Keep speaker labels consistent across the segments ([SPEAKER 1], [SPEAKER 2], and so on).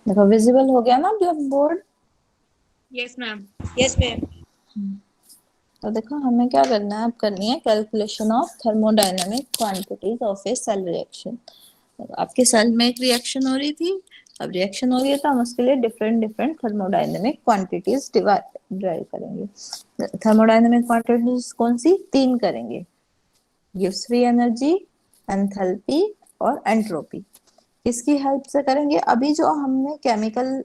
[SPEAKER 1] देखो विजिबल हो गया ना black board.
[SPEAKER 2] Yes ma'am.
[SPEAKER 3] Yes ma'am.
[SPEAKER 1] तो देखो हमें क्या करना है, अब करनी है calculation of thermodynamic quantities of a cell reaction. आपके सेल में एक रिएक्शन हो रही थी, अब रिएक्शन हो रही है तो हम उसके लिए different different thermodynamic quantities drive करेंगे। थर्मोडायनेमिक क्वांटिटीज कौन सी? तीन करेंगे, गिव्स फ्री एनर्जी, एंथैल्पी और एंट्रोपी। किसकी हेल्प से करेंगे? अभी जो हमने केमिकल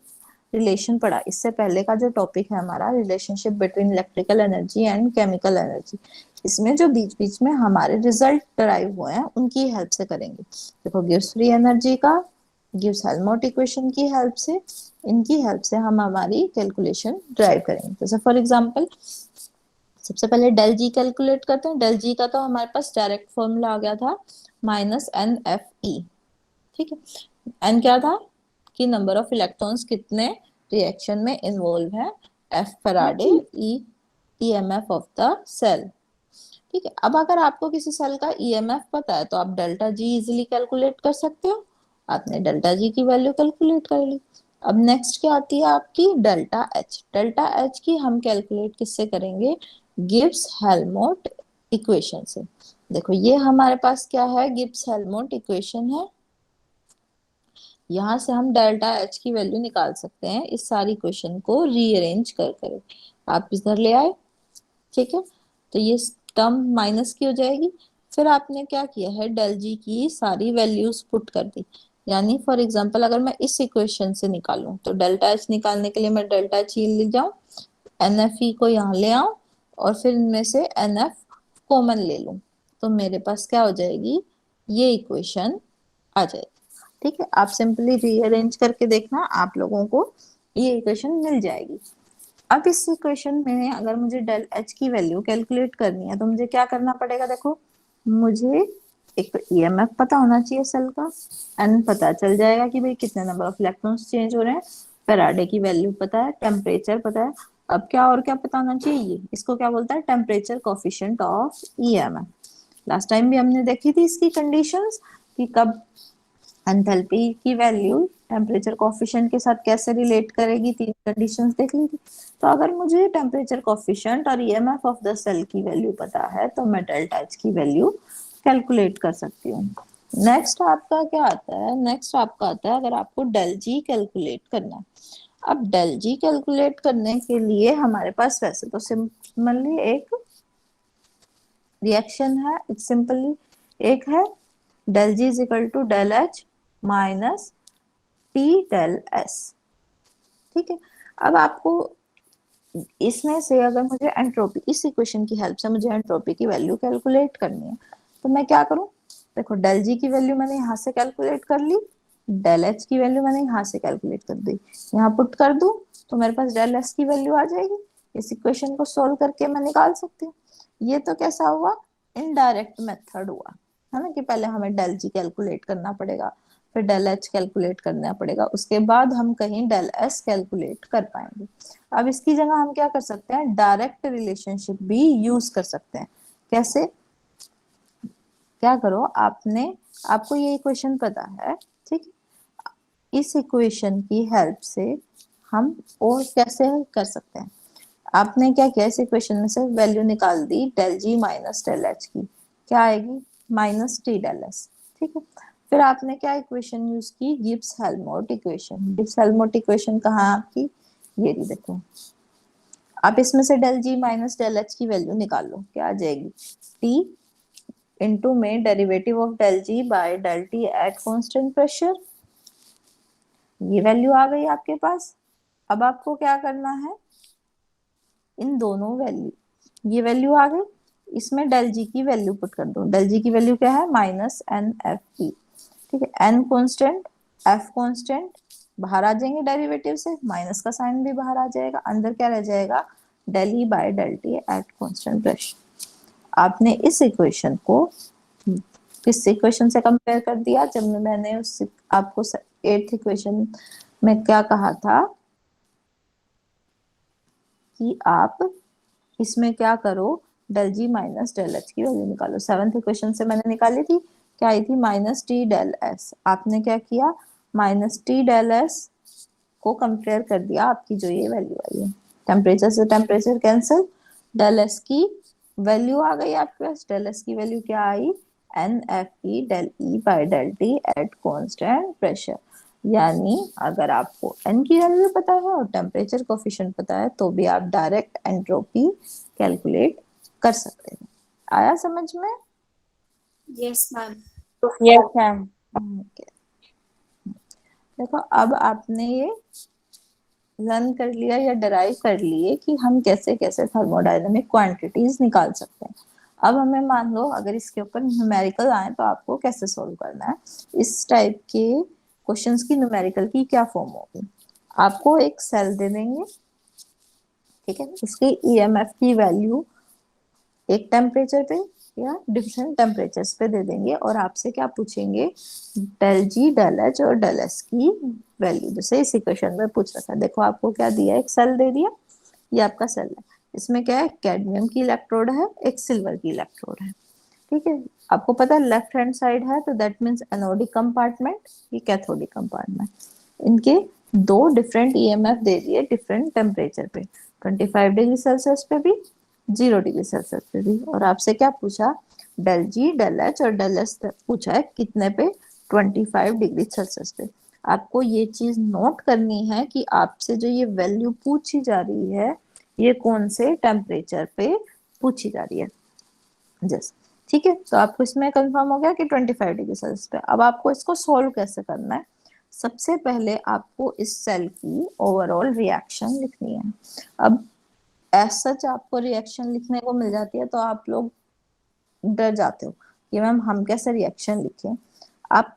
[SPEAKER 1] रिलेशन पढ़ा, इससे पहले का जो टॉपिक है हमारा relationship between electrical energy and chemical energy, इसमें जो बीच बीच में हमारे रिजल्ट डराइव हुए हैं उनकी हेल्प से करेंगे। देखो गिव्स फ्री एनर्जी का, गिव्स हेल्महोल्ट्ज इक्वेशन की हेल्प से, इनकी हेल्प से हम हमारी कैलकुलेशन ड्राइव करेंगे। जैसे फॉर एग्जांपल सबसे पहले डेल जी कैलकुलेट करते हैं। डेल जी का तो हमारे पास डायरेक्ट फॉर्मूला आ गया था माइनस एन एफ ई। ठीक है, एन क्या था कि नंबर ऑफ इलेक्ट्रॉन्स कितने रिएक्शन में इन्वॉल्व है, F Faraday, E EMF of the cell. ठीक है, अब अगर आपको किसी सेल का ईएमएफ पता है तो आप डेल्टा जी इजिली कैलकुलेट कर सकते हो। आपने डेल्टा जी की वैल्यू कैलकुलेट कर ली। अब नेक्स्ट क्या आती है आपकी डेल्टा एच। डेल्टा एच की हम कैलकुलेट किससे करेंगे? गिब्स हेल्महोल्ट्ज इक्वेशन से। देखो ये हमारे पास क्या है, गिब्स हेल्महोल्ट्ज इक्वेशन है। यहाँ से हम डेल्टा एच की वैल्यू निकाल सकते हैं इस सारी इक्वेशन को रीअरेंज कर कर। आप इधर ले आए, ठीक है, तो ये टर्म माइनस की हो जाएगी। फिर आपने क्या किया है, डेल जी की सारी वैल्यूज पुट कर दी। यानी फॉर एग्जांपल अगर मैं इस इक्वेशन से निकालूं तो डेल्टा एच निकालने के लिए मैं डेल्टा एच ले जाऊं, एन एफ ई को यहाँ ले आऊं और फिर इनमें से एन एफ कॉमन ले लूं, तो मेरे पास क्या हो जाएगी, ये इक्वेशन आ जाएगी। ठीक है, आप सिंपली रीअरेंज करके देखना, आप लोगों को ये इक्वेशन मिल जाएगी। अब इस इक्वेशन में अगर मुझे डेल एच की वैल्यू कैलकुलेट करनी है तो मुझे क्या करना पड़ेगा? देखो मुझे एक तो ईएमएफ पता होना चाहिए सेल का, एन पता चल जाएगा कि भाई कितने नंबर ऑफ इलेक्ट्रॉन्स चेंज हो रहे हैं, फैराडे की वैल्यू पता है, टेम्परेचर पता है। अब क्या और क्या पता होना चाहिए? ये इसको क्या बोलता है, temperature coefficient of EMF. Last time भी हमने देखी थी इसकी कंडीशंस कि कब एंथैल्पी की वैल्यू टेम्परेचर कोफिशिएंट के साथ कैसे रिलेट करेगी, तीन कंडीशंस देख ली थी। तो अगर मुझे टेम्परेचर कोफिशिएंट और ईएमएफ ऑफ द सेल की वैल्यू पता है तो मैं डेल्टा एच की वैल्यू कैलकुलेट कर सकती हूँ। नेक्स्ट आपका क्या आता है, नेक्स्ट आपका आता है अगर आपको डेल जी कैलकुलेट करना है। अब डेल जी कैलकुलेट करने के लिए हमारे पास वैसे तो सिंपली एक रिएक्शन है, सिंपली एक है del G is equal to del H minus T del S. ठीक है, अब आपको इसमें से अगर मुझे एंट्रोपी, इस इक्वेशन की हेल्प से मुझे एंट्रोपी की वैल्यू कैलकुलेट करनी है तो मैं क्या करूं? देखो डेल जी की वैल्यू मैंने यहाँ से कैलकुलेट कर ली, डेल एच की वैल्यू मैंने यहाँ से कैलकुलेट कर दी, यहाँ पुट कर दूं तो मेरे पास डेल एस की वैल्यू आ जाएगी। इस इक्वेशन को सोल्व करके मैं निकाल सकती हूँ। ये तो कैसा हुआ, इनडायरेक्ट मेथड हुआ, है ना, कि पहले हमें डेल जी कैलकुलेट करना पड़ेगा, फिर डेल एच कैलकुलेट करना पड़ेगा, उसके बाद हम कहीं डेल एस कैलकुलेट कर पाएंगे। अब इसकी जगह हम क्या कर सकते हैं, डायरेक्ट रिलेशनशिप भी यूज कर सकते हैं। कैसे? क्या करो, आपने आपको ये इक्वेशन पता है, ठीक है, इस इक्वेशन की हेल्प से हम और कैसे कर सकते हैं, आपने क्या किया, इस इक्वेशन में से वैल्यू निकाल दी del G minus del H की, क्या आएगी, माइनस टी डेल एस। ठीक है, फिर आपने क्या इक्वेशन यूज की, Gibbs Helmholtz equation. Gibbs Helmholtz equation कहाँ है आपकी, ये रही, देखो आप इसमें से del G minus del H की वैल्यू निकाल लो, क्या आ जाएगी, टी इंटू में derivative of del G by del T at constant pressure. ये वैल्यू आ गई आपके पास। अब आपको क्या करना है, इन दोनों वैल्यू, ये वैल्यू आ गई, इसमें डेल जी की वैल्यू पुट कर दो। डेल जी की वैल्यू क्या है, माइनस एन एफ ई। ठीक है, एन कांस्टेंट, एफ कांस्टेंट, बाहर आ जाएंगे डेरिवेटिव से, माइनस का साइन भी बाहर आ जाएगा, अंदर क्या रह जाएगा, del E by del T at constant pressure. आपने इस इक्वेशन को किस इक्वेशन से कंपेयर कर दिया, जब मैंने उस आपको एट्थ इक्वेशन में क्या कहा था कि आप इसमें क्या करो, del G minus del H की वैल्यू निकालो। सेवंथ इक्वेशन से मैंने निकाली थी, क्या आई थी, माइनस टी डेल एस। आपने क्या किया, माइनस टी डेल एस को कंपेयर कर दिया, आपकी जो ये वैल्यू आई है, टेम्परेचर से टेम्परेचर कैंसिल, डेल एस की वैल्यू आ गई आपके पास। डेल एस की वैल्यू क्या आई, N F E del E by del T at constant pressure. यानी अगर आपको एन की वैल्यू पता है और टेम्परेचर कोफिशिएंट पता है तो भी आप डायरेक्ट एंट्रोपी कैलकुलेट कर सकते हैं। आया समझ में?
[SPEAKER 2] Yes, ma'am.
[SPEAKER 3] Yes ma'am.
[SPEAKER 1] Okay. देखो अब आपने ये लर्न कर लिया या डराइव कर लिए कि हम कैसे कैसे थर्मोडायनामिक क्वांटिटीज निकाल सकते हैं। अब हमें मान लो अगर इसके ऊपर न्यूमेरिकल आए तो आपको कैसे सोल्व करना है। इस टाइप के क्वेश्चंस की न्यूमेरिकल की क्या फॉर्म होगी, आपको एक सेल दे देंगे, ठीक है, उसकी ईएमएफ की वैल्यू एक टेम्परेचर पे या डिफरेंट टेम्परेचर्स पे दे देंगे और आपसे क्या पूछेंगे, डेल जी डेल एच और डेल एस की वैल्यू, जैसे इस इक्वेशन में पूछ रखा है। देखो आपको क्या दिया, एक सेल दे दिया, ये आपका सेल है, इसमें क्या है, कैडमियम की इलेक्ट्रोड है, एक सिल्वर की इलेक्ट्रोड है, ठीक है। आपको पता है लेफ्ट हैंड साइड है तो दैट मीन्स एनोडिक कंपार्टमेंट, ये कैथोडिक कंपार्टमेंट। इनके दो डिफरेंट ईएमएफ दे दिए डिफरेंट टेम्परेचर पे, 25 डिग्री सेल्सियस पे भी, 0 डिग्री सेल्सियस पे भी, और आपसे क्या पूछा, डेल जी डेल एच और डेल एस पूछा है कितने पे, 25 डिग्री सेल्सियस पे। आपको ये चीज नोट करनी है कि आपसे जो ये वैल्यू पूछी जा रही है ये कौन से टेम्परेचर पे पूछी जा रही है, जस्ट, ठीक है। तो आपको इसमें कंफर्म हो गया कि 25 डिग्री सेल्सियस पे। अब आपको इसको सोल्व कैसे करना है, सबसे पहले आपको इस सेल की ओवरऑल रिएक्शन लिखनी है। अब एज सच आपको रिएक्शन लिखने को मिल जाती है तो आप लोग डर जाते हो कि मैम हम कैसे रिएक्शन लिखें। आप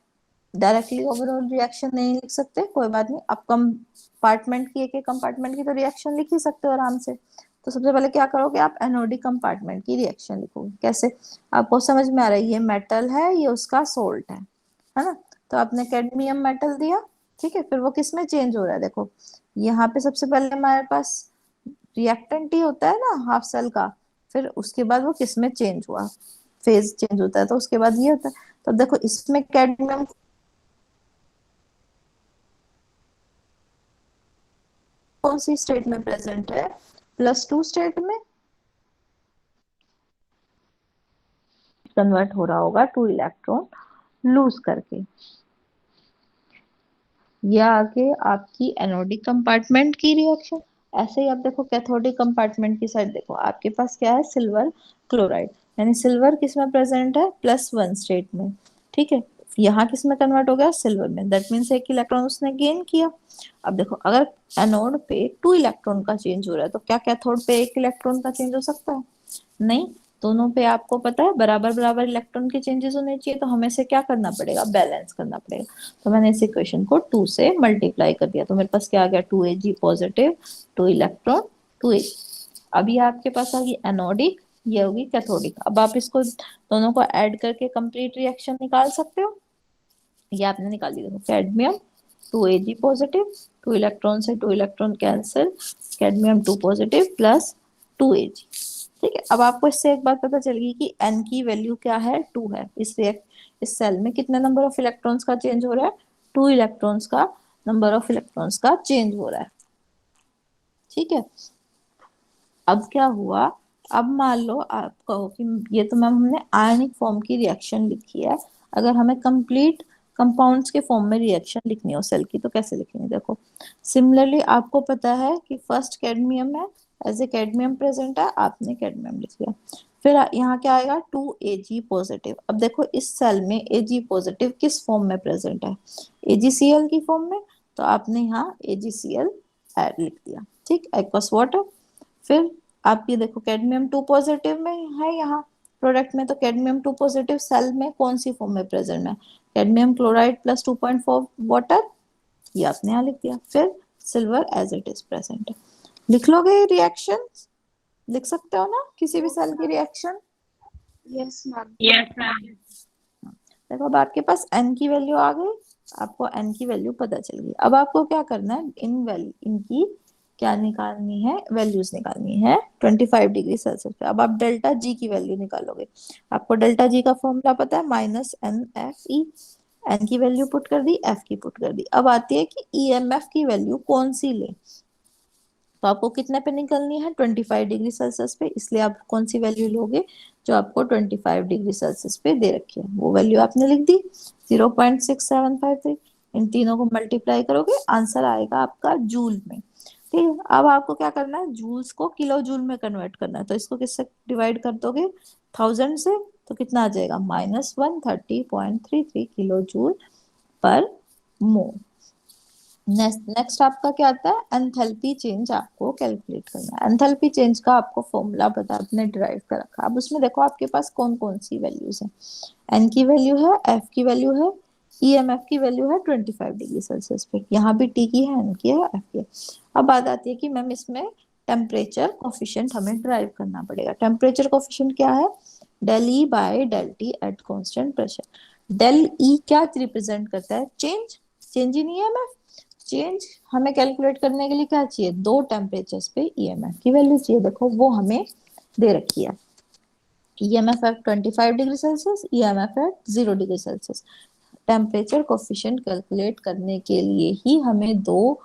[SPEAKER 1] डायरेक्टली ओवरऑल रिएक्शन नहीं लिख सकते, कोई बात नहीं, आप कंपार्टमेंट की एक एक कंपार्टमेंट की तो रिएक्शन लिख ही सकते हो आराम से। तो सबसे पहले क्या करोगे, आप एनोडिक कंपार्टमेंट की रिएक्शन लिखोगे। कैसे, आपको समझ में आ रहा है, ये मेटल है, ये उसका सोल्ट है ना। तो आपने कैडमियम मेटल दिया, ठीक है, फिर वो किस में चेंज हो रहा है, देखो यहाँ पे सबसे पहले हमारे पास रिएक्टेंट ही होता है ना हाफ सेल का, फिर उसके बाद वो किस में चेंज हुआ, फेज चेंज होता है, तो उसके बाद ये होता है। तो देखो इसमें कैडमियम कौन सी स्टेट में प्रेजेंट है, +2 स्टेट में कन्वर्ट हो रहा होगा 2 इलेक्ट्रॉन लूज करके। या आगे आपकी एनोडिक कंपार्टमेंट की रिएक्शन, ऐसे ही आप देखो कैथोडिक कंपार्टमेंट की साइड देखो, आपके पास क्या है, सिल्वर क्लोराइड, यानी सिल्वर किस में प्रेजेंट है, +1 स्टेट में, ठीक है। यहाँ किस में कन्वर्ट हो गया, सिल्वर में, दैट मीन्स एक इलेक्ट्रॉन उसने गेन किया। अब देखो अगर एनोड पे 2 इलेक्ट्रॉन का चेंज हो रहा है तो क्या कैथोड पे 1 इलेक्ट्रॉन का चेंज हो सकता है, नहीं। दोनों पे आपको पता है बराबर बराबर इलेक्ट्रॉन के चेंजेस होने चाहिए, तो हमें से क्या करना पड़ेगा, बैलेंस करना पड़ेगा। तो मैंने इस इक्वेशन को 2 से मल्टीप्लाई कर दिया तो मेरे पास क्या आ गया, 2Ag पॉजिटिव, 2 इलेक्ट्रॉन, 2Ag। अब ये आपके पास आ गई एनोडिक, ये होगी कैथोडिक। अब आप इसको दोनों को ऐड करके कंप्लीट रिएक्शन निकाल सकते हो, ये आपने निकाल दी। देखो कैडमियम 2Ag पॉजिटिव, 2 इलेक्ट्रॉन से 2 electron cancel, cadmium 2 positive plus 2Ag, ठीक है। अब आपको इससे एक बात पता चलेगी कि n की वैल्यू क्या है, 2 है। इस सेल में कितने नंबर ऑफ इलेक्ट्रॉन्स का चेंज हो रहा है, 2 इलेक्ट्रॉन्स का नंबर ऑफ इलेक्ट्रॉन्स का चेंज हो रहा है, ठीक है। अब क्या हुआ, अब मान लो आप कहो कि ये तो मैम हमने आयनिक फॉर्म की रिएक्शन लिखी है, अगर हमें कंप्लीट कंपाउंड्स के फॉर्म में रिएक्शन लिखनी हो सेल की तो कैसे लिखेंगे, देखो सिमिलरली आपको पता है कि फर्स्ट कैडमियम है, एज ए कैडमियम प्रेजेंट है, आपने कैडमियम लिख लिया, फिर यहाँ क्या आएगा 2Ag पॉजिटिव। अब देखो इस सेल में Ag पॉजिटिव किस फॉर्म में प्रेजेंट है, AgCl की फॉर्म में, तो आपने यहाँ AgCl ऐड लिख दिया, ठीक, एक्वस वाटर। फिर आप ये देखो कैडमियम 2 पॉजिटिव में है यहाँ प्रोडक्ट में, तो कैडमियम 2 पॉजिटिव सेल में कौन सी फॉर्म में प्रेजेंट है, कैडमियम क्लोराइड प्लस 2.4 वाटर, ये आपने यहाँ लिख दिया। फिर silver as it is present है, लिख लोगे ये रिएक्शन, लिख सकते हो ना किसी भी सेल की reaction.
[SPEAKER 2] Yes, ma'am.
[SPEAKER 3] Yes ma'am.
[SPEAKER 1] देखो अब आपके पास n की वैल्यू आ गई, आपको n की वैल्यू पता चल गई। अब आपको क्या करना है, इनकी क्या निकालनी है, वैल्यूज निकालनी है 25 डिग्री सेल्सियस पे। अब आप डेल्टा जी की वैल्यू निकालोगे, आपको डेल्टा जी का फॉर्मूला पता है, -NFE, एन की वैल्यू पुट कर दी, एफ की पुट कर दी। अब आती है कि ईएमएफ की वैल्यू कौन सी ले। तो आपको कितने पे निकलनी है, 25 डिग्री सेल्सियस पे, इसलिए आप कौन सी वैल्यू लोगे जो आपको 25 डिग्री सेल्सियस पे दे रखी है, वो वैल्यू आपने लिख दी 0.6753। इन तीनों को मल्टीप्लाई करोगे, आंसर आएगा आपका जूल में। ठीक है, अब आपको क्या करना है, जूल्स को किलो जूल में कन्वर्ट करना है। तो इसको किससे डिवाइड कर दोगे, 1000 से, तो कितना आ जाएगा, -130.33 किलो जूल पर मोल। नेक्स्ट आपका क्या आता है, एंथैल्पी चेंज आपको कैलकुलेट करना है। एंथैल्पी चेंज का आपको फॉर्मूला पता, आपने डिराइव कर रखा। अब उसमें देखो आपके पास कौन कौन सी वैल्यूज है, एन की वैल्यू है, एफ की वैल्यू है, ईएमएफ की वैल्यू है 25 डिग्री सेल्सियस पे, यहाँ भी टी की है, एन की है, एफ की है। अब बात आती है कि मैम इसमें टेम्परेचर कोफिशिएंट हमें डिराइव करना पड़ेगा। टेम्परेचर कोफिशिएंट क्या है, del E by del T at constant pressure. Del E क्या रिप्रेजेंट करता है, change, change in EMF. Change हमें कैलकुलेट करने के लिए क्या चाहिए, दो टेम्परेचर्स पे ईएमएफ की वैल्यू चाहिए। देखो वो हमें दे रखी है, EMF at 25 degree Celsius, EMF at 0 degree Celsius. Temperature coefficient calculate करने के लिए ही हमें दो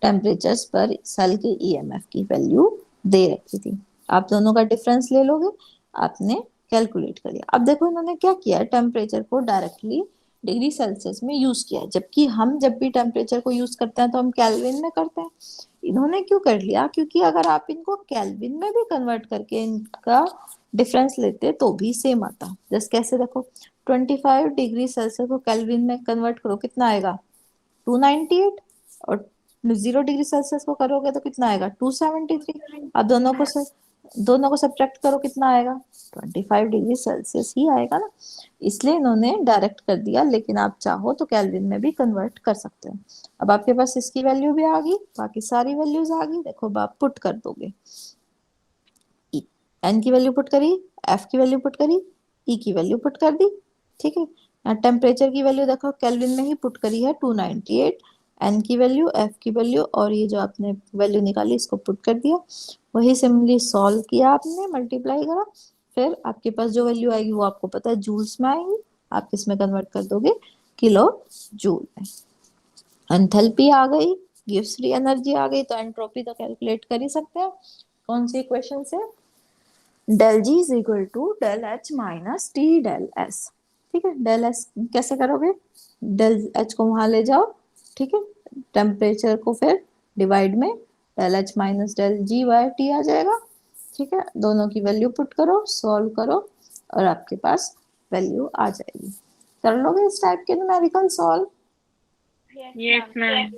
[SPEAKER 1] टेम्परेचर्स पर सेल के ईएमएफ की वैल्यू दे रखी थी। आप दोनों का डिफरेंस ले लोगे, आपने कैलकुलेट कर लिया। अब देखो इन्होंने क्या किया, टेम्परेचर को डायरेक्टली डिग्री सेल्सियस में यूज किया है, जबकि हम जब भी टेम्परेचर को यूज करते हैं तो हम केल्विन में करते हैं। इन्होंने क्यों कर लिया, क्योंकि अगर आप इनको केल्विन में भी कन्वर्ट करके इनका डिफरेंस लेते तो भी सेम आता। जैसे कैसे, देखो 25 डिग्री सेल्सियस को केल्विन में कन्वर्ट करो, कितना आएगा 298, और 0 डिग्री सेल्सियस को करोगे तो कितना आएगा 273। अब दोनों को सब्ट्रैक्ट करो, कितना आएगा 25 डिग्री सेल्सियस ही आएगा ना। इसलिए इन्होंने डायरेक्ट कर दिया, लेकिन आप चाहो तो केल्विन में भी कन्वर्ट कर सकते हो। अब आपके पास इसकी वैल्यू भी आ गई, बाकी सारी वैल्यूज आ गई। देखो अब आप पुट कर दोगे, एन की वैल्यू पुट करी, एफ की वैल्यू पुट करी, ई की वैल्यू पुट कर दी। ठीक है, टेम्परेचर की वैल्यू देखो केल्विन में ही पुट करी है 298, एन की वैल्यू, एफ की वैल्यू, और ये जो आपने वैल्यू निकाली इसको पुट कर दिया। वही सिंपली सॉल्व किया आपने, मल्टीप्लाई करा, फिर आपके पास जो वैल्यू आएगी वो आपको पता है जूल्स में आएगी, आप किसमें कन्वर्ट कर दोगे, किलो जूल में। एंथैल्पी आ गई, गिव्स फ्री एनर्जी आ गई, तो एंट्रोपी तो कैलकुलेट कर ही सकते हैं। कौन सी इक्वेशन से, del G is equal to del H minus T del S. ठीक है, डेल एस कैसे करोगे, डेल एच को वहां ले जाओ, ठीक है, टेम्परेचर को फिर डिवाइड में del H minus del G bye T आ जाएगा। ठीक है, दोनों की वैल्यू पुट करो, सॉल्व करो, और आपके पास वैल्यू आ जाएगी। कर लोगे इस टाइप के न्यूमेरिकल सॉल्व।
[SPEAKER 3] Yes, ma'am.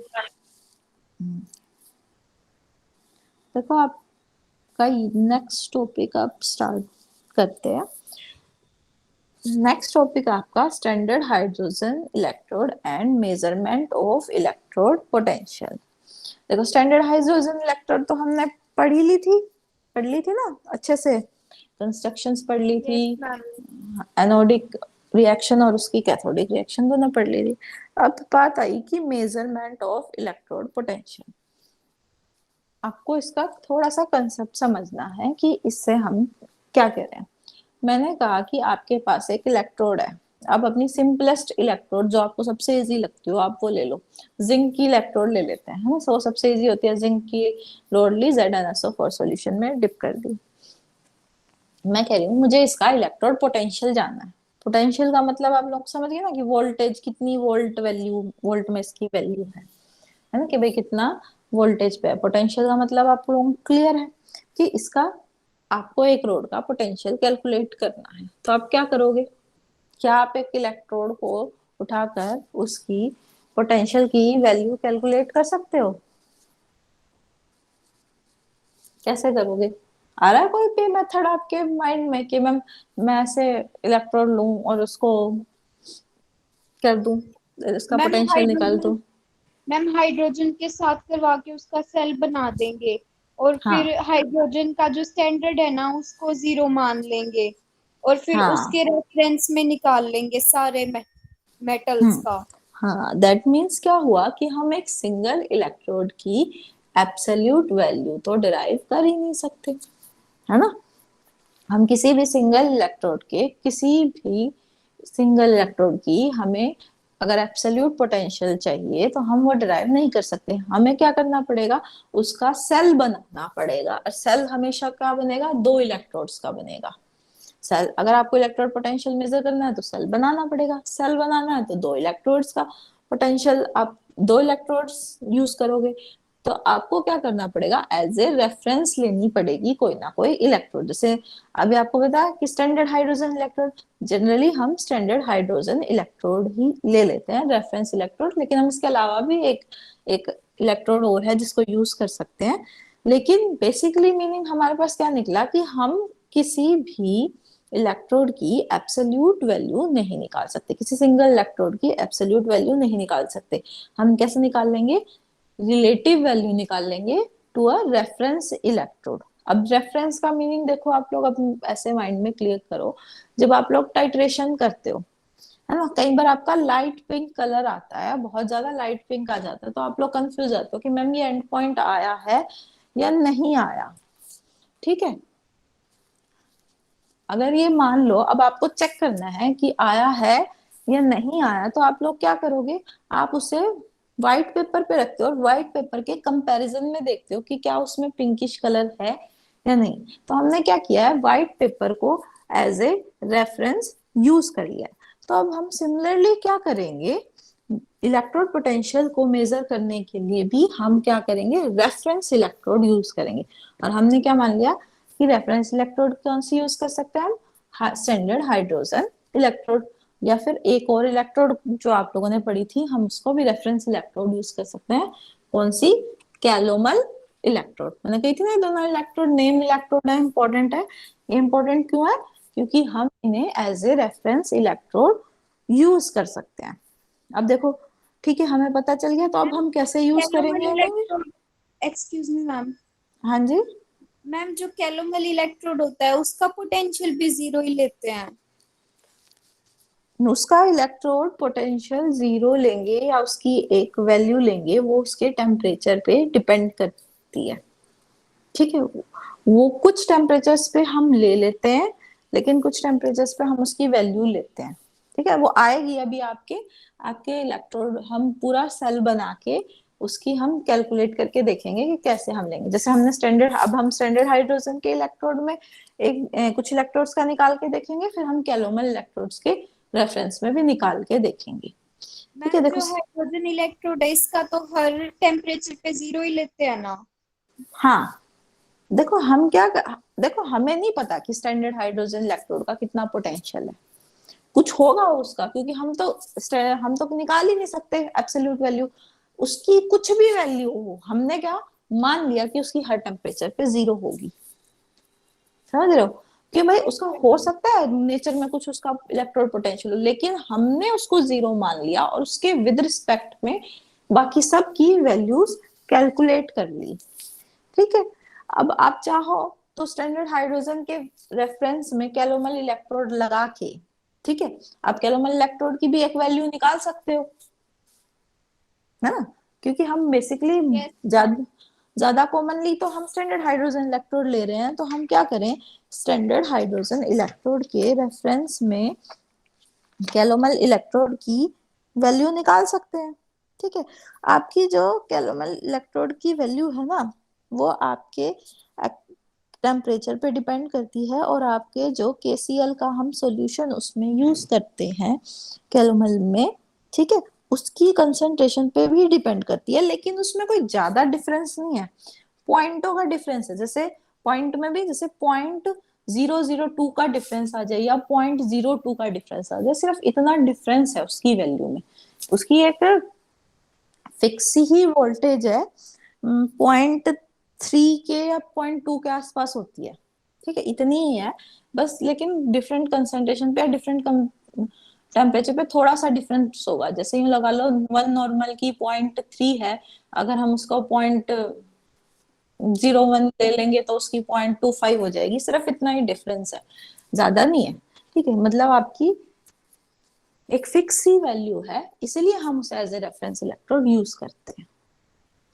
[SPEAKER 1] देखो आपका नेक्स्ट टॉपिक आप स्टार्ट करते हैं। नेक्स्ट टॉपिक आपका standard hydrogen electrode and measurement of electrode potential. देखो स्टैंडर्ड हाइड्रोजन इलेक्ट्रोड तो हमने पढ़ ली थी ना अच्छे से, कंस्ट्रक्शंस पढ़ ली थी,
[SPEAKER 2] Yes, ma'am.
[SPEAKER 1] एनोडिक रिएक्शन और उसकी कैथोडिक रिएक्शन दोनों पढ़ ली थी। अब बात आई कि मेजरमेंट ऑफ इलेक्ट्रोड पोटेंशियल। आपको इसका थोड़ा सा कंसेप्ट समझना है कि इससे हम क्या कह रहे हैं। मैंने कहा कि आपके पास एक इलेक्ट्रोड है, आप अपनी सिंपलेस्ट इलेक्ट्रोड जो आपको सबसे इजी लगती हो आप वो ले लो। जिंक की इलेक्ट्रोड ले लेते हैं, है ना, सो सबसे इजी होती है। जिंक की रोड ली, ZnSO4 सॉल्यूशन में डिप कर दी। मैं कह रही हूँ मुझे इसका इलेक्ट्रोड पोटेंशियल जानना है। पोटेंशियल का मतलब आप लोग समझ गए ना कि वोल्टेज, कितनी वोल्ट वैल्यू, वोल्ट में इसकी वैल्यू है ना, कि भाई कितना वोल्टेज पे है। पोटेंशियल का मतलब आप लोगों को क्लियर है कि इसका, आपको एक रोड का पोटेंशियल कैलकुलेट करना है। तो आप क्या करोगे, क्या आप एक इलेक्ट्रोड को उठाकर उसकी पोटेंशियल की वैल्यू कैलकुलेट कर सकते हो, कैसे करोगे, आ रहा है कोई भी मेथड आपके माइंड में कि मैं ऐसे इलेक्ट्रोड लूं और उसको कर दूं, उसका
[SPEAKER 2] मैम
[SPEAKER 1] पोटेंशियल निकाल दूं।
[SPEAKER 2] हाइड्रोजन के साथ करवा के उसका सेल बना देंगे, और
[SPEAKER 1] हाँ
[SPEAKER 2] फिर हाइड्रोजन का जो स्टैंडर्ड है ना उसको 0 मान लेंगे, और फिर
[SPEAKER 1] हाँ
[SPEAKER 2] उसके रेफरेंस में निकाल लेंगे सारे मेटल्स
[SPEAKER 1] हम्म
[SPEAKER 2] का।
[SPEAKER 1] हाँ, दैट मीन्स क्या हुआ कि हम एक सिंगल इलेक्ट्रोड की एब्सोल्यूट वैल्यू तो डिराइव कर ही नहीं सकते, है ना। हम किसी भी सिंगल इलेक्ट्रोड की हमें अगर एब्सोल्यूट पोटेंशियल चाहिए तो हम वो डिराइव नहीं कर सकते, हमें क्या करना पड़ेगा, उसका सेल बनाना पड़ेगा। और सेल हमेशा क्या बनेगा, 2 इलेक्ट्रोड्स का बनेगा। सेल, अगर आपको इलेक्ट्रोड पोटेंशियल मेजर करना है तो सेल बनाना पड़ेगा, सेल बनाना है तो 2 इलेक्ट्रोड्स का पोटेंशियल, आप 2 इलेक्ट्रोड्स यूज करोगे। तो आपको क्या करना पड़ेगा, एज ए रेफरेंस लेनी पड़ेगी कोई ना कोई इलेक्ट्रोड। जैसे अभी आपको बताया कि स्टैंडर्ड हाइड्रोजन इलेक्ट्रोड, जनरली हम स्टैंडर्ड हाइड्रोजन इलेक्ट्रोड ही ले लेते हैं रेफरेंस इलेक्ट्रोड, लेकिन हम इसके अलावा भी एक एक इलेक्ट्रोड और है जिसको यूज कर सकते हैं। लेकिन बेसिकली मीनिंग हमारे पास क्या निकला कि हम किसी भी इलेक्ट्रोड की एब्सोल्यूट वैल्यू नहीं निकाल सकते, किसी सिंगल इलेक्ट्रोड की एब्सोल्यूट वैल्यू नहीं निकाल सकते। हम कैसे निकाल लेंगे, रिलेटिव वैल्यू निकाल लेंगे टू अ रेफरेंस इलेक्ट्रोड। अब रेफरेंस का मीनिंग देखो, आप लोग अपने ऐसे माइंड में क्लियर करो, जब आप लोग टाइट्रेशन करते हो, है ना, कई बार आपका लाइट पिंक कलर आता है, बहुत ज्यादा लाइट पिंक आ जाता है, तो आप लोग कंफ्यूज जाते हो कि मैम ये एंड पॉइंट आया है या नहीं आया। ठीक है, अगर ये मान लो अब आपको चेक करना है कि आया है या नहीं आया, तो आप लोग क्या करोगे, आप उसे व्हाइट पेपर पे रखते हो और व्हाइट पेपर के कंपैरिजन में देखते हो कि क्या उसमें पिंकिश कलर है या नहीं। तो हमने क्या किया है, व्हाइट पेपर को एज ए रेफरेंस यूज कर लिया है। तो अब हम सिमिलरली क्या करेंगे, इलेक्ट्रोड पोटेंशियल को मेजर करने के लिए भी हम क्या करेंगे, रेफरेंस इलेक्ट्रोड यूज करेंगे। और हमने क्या मान लिया कि रेफरेंस इलेक्ट्रोड कौन सी यूज कर सकते हैं हम, स्टैंडर्ड हाइड्रोजन इलेक्ट्रोड, या फिर एक और इलेक्ट्रोड जो आप लोगों ने पढ़ी थी, हम उसको भी रेफरेंस इलेक्ट्रोड यूज कर सकते हैं। कौन सी, कैलोमल इलेक्ट्रोड। मैंने कही थी ना, दोनों इलेक्ट्रोड नेम इलेक्ट्रोड है, इंपॉर्टेंट है। ये इंपॉर्टेंट क्यों है, क्योंकि हम इन्हें as a reference electrode use कर सकते हैं। अब देखो, ठीक है, हमें पता चल गया, तो अब हम कैसे यूज
[SPEAKER 2] कैलोमल
[SPEAKER 1] करेंगे इन्हें।
[SPEAKER 2] इलेक्ट्रोड, एक्सक्यूज मी मैम,
[SPEAKER 1] हाँ जी,
[SPEAKER 2] मैम जो कैलोमल इलेक्ट्रोड होता है उसका पोटेंशियल भी जीरो ही लेते हैं।
[SPEAKER 1] उसका इलेक्ट्रोड पोटेंशियल जीरो लेंगे या उसकी एक वैल्यू लेंगे, वो उसके टेम्परेचर पे डिपेंड करती है। ठीक है, वो कुछ टेम्परेचर्स पे हम ले लेते हैं, लेकिन कुछ टेम्परेचर्स पे हम उसकी वैल्यू लेते हैं। ठीक है, वो आएगी अभी आपके आपके इलेक्ट्रोड, हम पूरा सेल बना के उसकी हम कैलकुलेट करके देखेंगे कि कैसे हम लेंगे। जैसे हमने स्टैंडर्ड, अब हम स्टैंडर्ड हाइड्रोजन के इलेक्ट्रोड में कुछ इलेक्ट्रोड्स का निकाल के देखेंगे, फिर हम कैलोमल इलेक्ट्रोड्स के रेफरेंस में भी निकाल के देखेंगे। ठीक है,
[SPEAKER 2] मैम
[SPEAKER 1] देखो,
[SPEAKER 2] जो हाइड्रोजन इलेक्ट्रोड है इसका तो हर टेम्परेचर पे जीरो ही लेते हैं ना।
[SPEAKER 1] हाँ देखो, हम क्या देखो, हमें नहीं पता कि स्टैंडर्ड हाइड्रोजन इलेक्ट्रोड का कितना पोटेंशियल है, कुछ होगा उसका, क्योंकि हम तो निकाल ही नहीं सकते एब्सोल्यूट वैल्यू उसकी, कुछ भी वैल्यू हो, हमने क्या मान लिया कि उसकी हर टेम्परेचर पे जीरो होगी। समझ रहे हो, कि भाई उसका हो सकता है नेचर में कुछ उसका इलेक्ट्रोड पोटेंशियल, लेकिन हमने उसको जीरो मान लिया और उसके विद रिस्पेक्ट में बाकी सब की वैल्यूज कैलकुलेट कर ली। ठीक है, अब आप चाहो तो स्टैंडर्ड हाइड्रोजन के रेफरेंस में कैलोमल इलेक्ट्रोड लगा के, ठीक है, आप कैलोमल इलेक्ट्रोड की भी एक वैल्यू निकाल सकते हो, है ना, क्योंकि हम बेसिकली
[SPEAKER 2] Yes.
[SPEAKER 1] ज्यादा ज्यादा कॉमनली तो हम स्टैंडर्ड हाइड्रोजन इलेक्ट्रोड ले रहे हैं, तो हम क्या करें, स्टैंडर्ड हाइड्रोजन इलेक्ट्रोड के रेफरेंस में कैलोमल इलेक्ट्रोड की वैल्यू निकाल सकते हैं। ठीक है, आपकी जो कैलोमल इलेक्ट्रोड की वैल्यू है ना, वो आपके टेम्परेचर पे डिपेंड करती है, और आपके जो KCl का हम सॉल्यूशन उसमें यूज करते हैं कैलोमल में, ठीक है, उसकी कंसंट्रेशन पे भी डिपेंड करती है। लेकिन उसमें कोई ज्यादा डिफरेंस नहीं है, पॉइंटों का डिफरेंस है। जैसे पॉइंट में भी, जैसे 0.002 का डिफरेंस आ जाए या 0.02 का डिफरेंस आ जाए, सिर्फ इतना डिफरेंस है उसकी वैल्यू में। उसकी एक फिक्स ही वोल्टेज है, 0.3 के या 0.2 के आसपास होती है। ठीक है, इतनी ही है बस, लेकिन डिफरेंट कंसंट्रेशन पे, डिफरेंट टेम्परेचर पे थोड़ा सा डिफरेंस होगा। जैसे यूं लगा लो 1 नॉर्मल की 0.3 है, अगर हम उसको 0.01 ले लेंगे तो उसकी 0.25 हो जाएगी, सिर्फ इतना ही डिफरेंस है, ज्यादा नहीं है। ठीक है, मतलब आपकी एक फिक्स ही वैल्यू है, इसीलिए हम उसे as a reference electrode use करते हैं।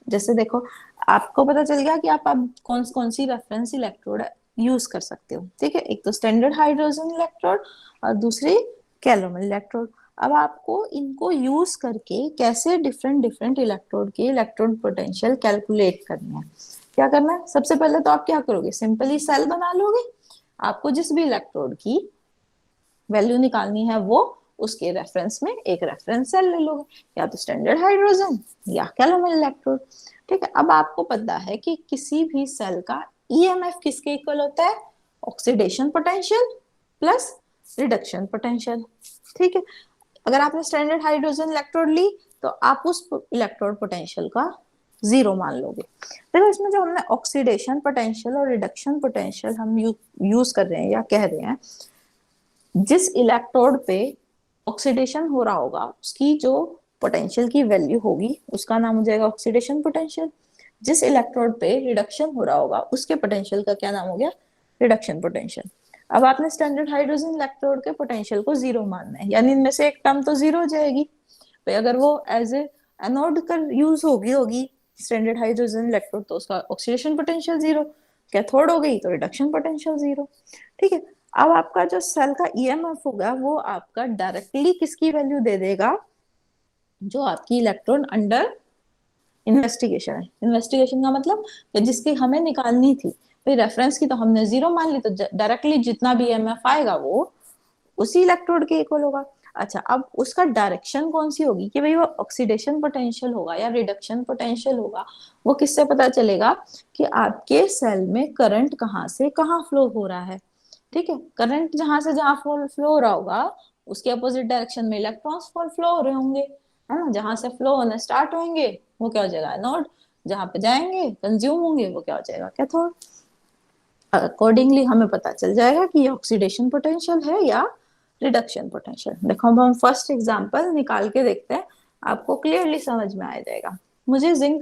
[SPEAKER 1] जैसे देखो, आपको पता चल गया कि आप अब कौन कौन सी रेफरेंस इलेक्ट्रोड यूज कर सकते हो। ठीक है, एक तो स्टैंडर्ड हाइड्रोजन इलेक्ट्रोड और दूसरी कैलोमल इलेक्ट्रोड। अब आपको इनको यूज करके कैसे डिफरेंट डिफरेंट इलेक्ट्रोड के इलेक्ट्रोड पोटेंशियल कैलकुलेट करना है। क्या करना है, सबसे पहले तो आप क्या करोगे, सिंपली सेल बना लोगे। आपको जिस भी इलेक्ट्रोड की वैल्यू निकालनी है वो उसके रेफरेंस में एक रेफरेंस सेल ले लोगे, या तो स्टैंडर्ड हाइड्रोजन या कैलोमर इलेक्ट्रोड। ठीक है, अब आपको पता है कि किसी भी सेल का ईएमएफ किसके इक्वल होता है, oxidation potential plus reduction potential. ठीक है, अगर आपने स्टैंडर्ड हाइड्रोजन इलेक्ट्रोड ली तो आप उस इलेक्ट्रोड पोटेंशियल का 0 मान लोगे। देखो इसमें जो हमने ऑक्सीडेशन पोटेंशियल और रिडक्शन पोटेंशियल हम यूज कर रहे हैं या कह रहे हैं, जिस इलेक्ट्रोड पे ऑक्सीडेशन हो रहा होगा उसकी जो पोटेंशियल की वैल्यू होगी उसका नाम हो जाएगा ऑक्सीडेशन पोटेंशियल। जिस इलेक्ट्रोड पे रिडक्शन हो रहा होगा उसके पोटेंशियल का क्या नाम हो गया, रिडक्शन पोटेंशियल। अब आपने स्टैंडर्ड हाइड्रोजन इलेक्ट्रोड के पोटेंशियल को 0 मानना है, यानी इनमें से एक टर्म तो 0 हो जाएगी भाई। अगर वो एज ए एनोड कर यूज होगी स्टैंडर्ड हाइड्रोजन इलेक्ट्रोड तो उसका ऑक्सीडेशन पोटेंशियल 0, कैथोड हो गई तो रिडक्शन पोटेंशियल 0। ठीक है, अब आपका जो सेल का ईएमएफ होगा वो आपका डायरेक्टली किसकी वैल्यू दे देगा, जो आपकी इलेक्ट्रॉन अंडर इन्वेस्टिगेशन है। इन्वेस्टिगेशन का मतलब कि जिसकी हमें निकालनी थी, भाई रेफरेंस की तो हमने 0 मान ली, तो डायरेक्टली जितना भी ईएमएफ आएगा वो उसी इलेक्ट्रोड के इक्वल होगा। अच्छा, अब उसका डायरेक्शन कौन सी होगी कि भाई वो ऑक्सीडेशन पोटेंशियल होगा या रिडक्शन पोटेंशियल होगा, वो किससे पता चलेगा कि आपके सेल में करंट कहाँ से कहाँ फ्लो हो रहा है। ठीक है, करंट जहां से जहां फ्लो हो रहा होगा उसके अपोजिट डायरेक्शन में इलेक्ट्रॉन्स फ्लो हो रहे होंगे, है ना। जहां से फ्लो होने स्टार्ट होंगे वो क्या हो जाएगा, एनोड। जहां पे जाएंगे कंज्यूम होंगे वो क्या हो जाएगा, कैथोड। अकॉर्डिंगली हमें पता चल जाएगा कि ये ऑक्सीडेशन पोटेंशियल है या रिडक्शन पोटेंशियल। देखो अब हम फर्स्ट एग्जांपल निकाल के देखते हैं, आपको क्लियरली समझ में आ जाएगा। मुझे जिंक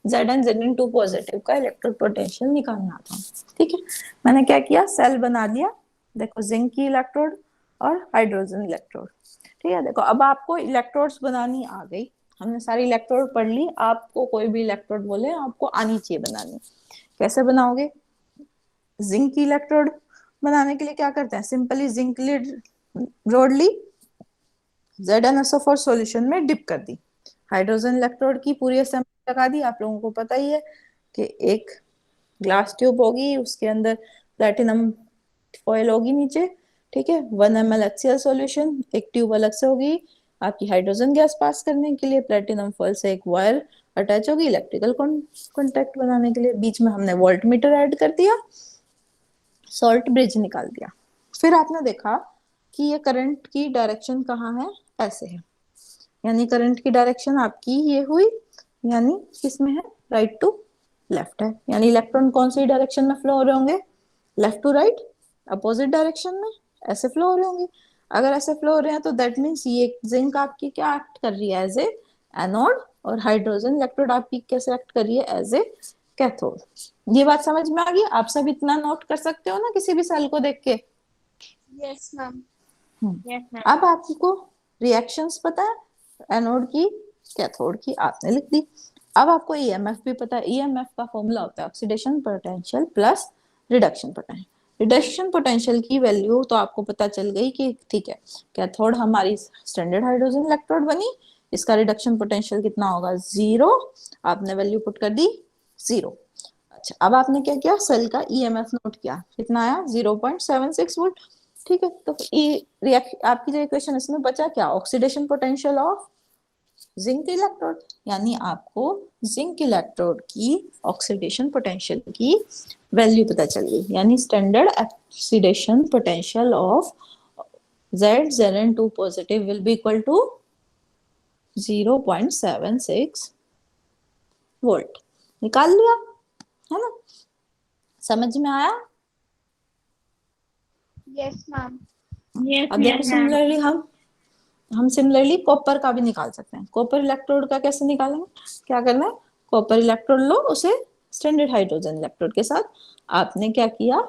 [SPEAKER 1] Zn2 पॉजिटिव का इलेक्ट्रोड पोटेंशियल निकालना था। ठीक है, मैंने क्या किया, सेल बना दिया। देखो जिंक की इलेक्ट्रोड और हाइड्रोजन इलेक्ट्रोड। ठीक है, देखो अब आपको इलेक्ट्रोड्स बनानी आ गई, हमने सारी इलेक्ट्रोड पढ़ ली। आपको कोई भी इलेक्ट्रोड बोले आपको आनी चाहिए बनानी। कैसे बनाओगे, जिंक की इलेक्ट्रोड बनाने के लिए क्या करते हैं, सिंपली जिंक रोड ली, ZnSO4 सॉल्यूशन में डिप कर दी। हाइड्रोजन इलेक्ट्रोड की पूरी असेंबली लगा दी। आप लोगों को पता ही है कि एक ग्लास ट्यूब होगी, उसके अंदर प्लेटिनम फॉयल होगी नीचे। ठीक है, 1 ml HCl सॉल्यूशन, एक ट्यूब अलग से होगी आपकी हाइड्रोजन गैस पास करने के लिए। प्लेटिनम फॉयल से एक वायर अटैच होगी इलेक्ट्रिकल कॉन्टेक्ट बनाने के लिए। बीच में हमने वोल्ट मीटर ऐड कर दिया, सॉल्ट ब्रिज निकाल दिया। फिर आपने देखा कि ये करंट की डायरेक्शन कहाँ है, ऐसे है, यानी करंट की डायरेक्शन आपकी ये हुई, यानी किसमें है, राइट टू लेफ्ट है। यानी इलेक्ट्रॉन कौन सी डायरेक्शन में फ्लो हो रहे होंगे, left to right, opposite direction में ऐसे फ्लो हो रहे होंगे। अगर ऐसे फ्लो हो रहे हैं तो दैट मीन्स ये जिंक आपकी क्या एक्ट कर रही है, एज ए एनोड, और हाइड्रोजन इलेक्ट्रोड आपकी कैसे एक्ट कर रही है, एज ए कैथोड। ये बात समझ में आ गई। आप सब इतना नोट कर सकते हो ना किसी भी सेल को देख के।
[SPEAKER 2] Yes ma'am.
[SPEAKER 3] Yes, ma'am.
[SPEAKER 1] अब आपको रिएक्शंस पता है, एनोड की कैथोड की आपने लिख दी। अब आपको ईएमएफ भी पता है। ईएमएफ का फॉर्मूला होता है oxidation potential plus reduction potential. Reduction potential की वैल्यू तो आपको पता चल गई कि ठीक है, कैथोड हमारी स्टैंडर्ड हाइड्रोजन इलेक्ट्रोड बनी, इसका रिडक्शन पोटेंशियल कितना होगा, 0। आपने वैल्यू पुट कर दी 0। अच्छा, अब आपने क्या किया, सेल का ईएमएफ नोट किया, कितना आया, 0.76 वोल्ट। ठीक है, तो आपकी जो इक्वेशन इसमें बचा क्या, oxidation potential of zinc electrode. यानी आपको जिंक इलेक्ट्रोड की ऑक्सीडेशन पोटेंशियल की वैल्यू पता चल गई, यानी standard oxidation potential of Zn2 positive will be equal to 0.76 volt. निकाल लिया, है ना, समझ में आया।
[SPEAKER 2] Yes ma'am.
[SPEAKER 3] Yes,
[SPEAKER 1] अब देखो
[SPEAKER 3] ma'am.
[SPEAKER 1] सिमिलरली हम सिमिलरली कॉपर का भी निकाल सकते हैं। कॉपर इलेक्ट्रोड का कैसे निकालेंगे, क्या करना है, कॉपर इलेक्ट्रोड लो, उसे स्टैंडर्ड हाइड्रोजन इलेक्ट्रोड के साथ आपने क्या किया,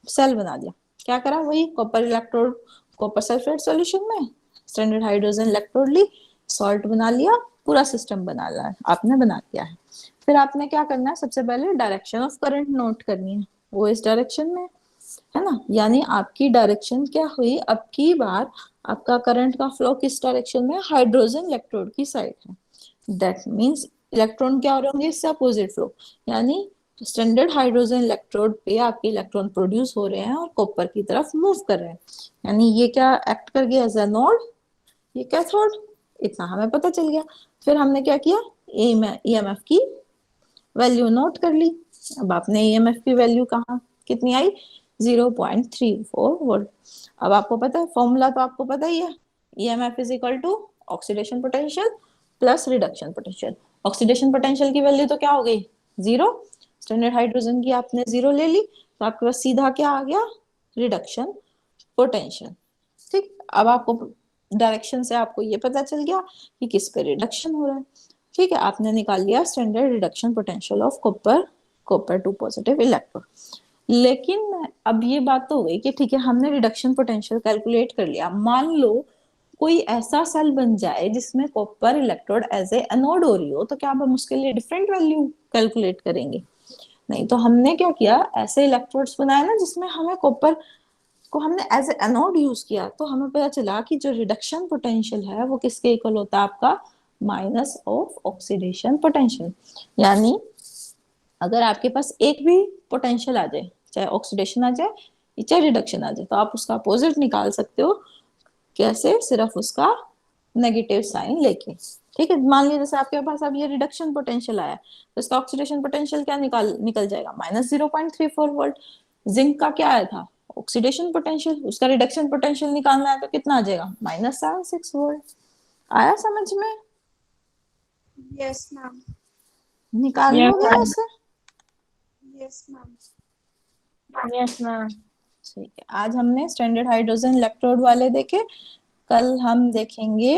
[SPEAKER 1] सेल बना दिया। क्या करा, वही copper electrode copper sulphate solution में स्टैंडर्ड हाइड्रोजन इलेक्ट्रोड ली, सॉल्ट बना लिया, पूरा सिस्टम बना लिया आपने, बना दिया है। फिर आपने क्या करना है, सबसे पहले डायरेक्शन ऑफ करंट नोट करनी है, वो इस डायरेक्शन में। है ना। यानी आपकी डायरेक्शन क्या हुई, अब की बार आपका करंट का फ्लो किस डायरेक्शन में, हाइड्रोजन इलेक्ट्रोड की साइड है। दैट मीन्स इलेक्ट्रॉन क्या हो रहे होंगे, इससे अपोजिट फ्लो। यानी स्टैंडर्ड हाइड्रोजन इलेक्ट्रोड पे आपके इलेक्ट्रॉन प्रोड्यूस हो रहे हैं और कॉपर की तरफ मूव कर रहे हैं। यानी ये क्या एक्ट कर गया, एज एनोड, ये कैथोड। इतना हमें पता चल गया। फिर हमने क्या किया, ईएमएफ की वैल्यू नोट कर ली। अब आपने ईएमएफ की वैल्यू कहाँ कितनी आई, 0.34 वोल्ट। अब आपको पता है फॉर्मूला, तो आपको पता ही है, EMF is equal to oxidation potential plus reduction potential. Oxidation potential की वैल्यू तो क्या हो गई, 0। स्टैंडर्ड हाइड्रोजन की आपने 0 ले ली, तो आपके पास सीधा क्या आ गया, रिडक्शन पोटेंशियल। ठीक, अब आपको डायरेक्शन से आपको ये पता चल गया कि किस पे रिडक्शन हो रहा है। ठीक है, आपने निकाल लिया standard reduction potential of copper 2 positive electrode. लेकिन अब ये बात तो हो गई कि ठीक है, हमने रिडक्शन पोटेंशियल कैलकुलेट कर लिया। मान लो कोई ऐसा सेल बन जाए जिसमें copper electrode as a anode हो रही हो, तो क्या अब हम उसके लिए डिफरेंट वैल्यू कैलकुलेट करेंगे? नहीं, तो हमने क्या किया, ऐसे इलेक्ट्रोड्स बनाए ना जिसमें हमें कॉपर को हमने एज ए एनोड यूज किया, तो हमें पता चला कि जो रिडक्शन पोटेंशियल है वो किसके इक्वल होता है, आपका माइनस ऑफ ऑक्सीडेशन पोटेंशियल। यानी अगर आपके पास एक भी पोटेंशियल आ जाए, चाहे ऑक्सीडेशन आ जाए चाहे रिडक्शन आ जाए, तो आप उसका अपोजिट निकाल सकते हो। कैसे, सिर्फ उसका नेगेटिव साइन लेके। ठीक है, मान लीजिए जैसे आपके पास अब ये रिडक्शन पोटेंशियल आया, तो इसका ऑक्सीडेशन पोटेंशियल क्या निकल जाएगा, -0.34 वोल्ट। जिंक का क्या आया था, ऑक्सीडेशन पोटेंशियल, उसका रिडक्शन पोटेंशियल निकालना है तो कितना आ जाएगा, -76 वोल्ट। आया समझ में,
[SPEAKER 2] Yes, ma'am.
[SPEAKER 1] निकाल
[SPEAKER 3] Yes,
[SPEAKER 1] लोगे
[SPEAKER 3] ma'am.
[SPEAKER 1] ऐसे?
[SPEAKER 2] Yes, ma'am.
[SPEAKER 3] Yes, ma'am.
[SPEAKER 1] ठीक है, आज हमने स्टैंडर्ड हाइड्रोजन इलेक्ट्रोड वाले देखे। कल हम देखेंगे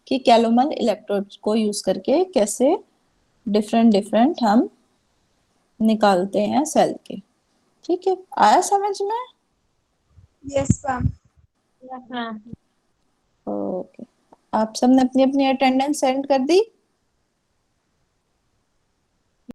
[SPEAKER 1] कि कैलोमन इलेक्ट्रोड को यूज करके कैसे डिफरेंट डिफरेंट हम निकालते हैं सेल के। ठीक है, आया समझ में?
[SPEAKER 2] Yes, ma'am.
[SPEAKER 3] Yes, ma'am.
[SPEAKER 1] Okay, आप सबने अपनी अपनी अटेंडेंस सेंड कर दी?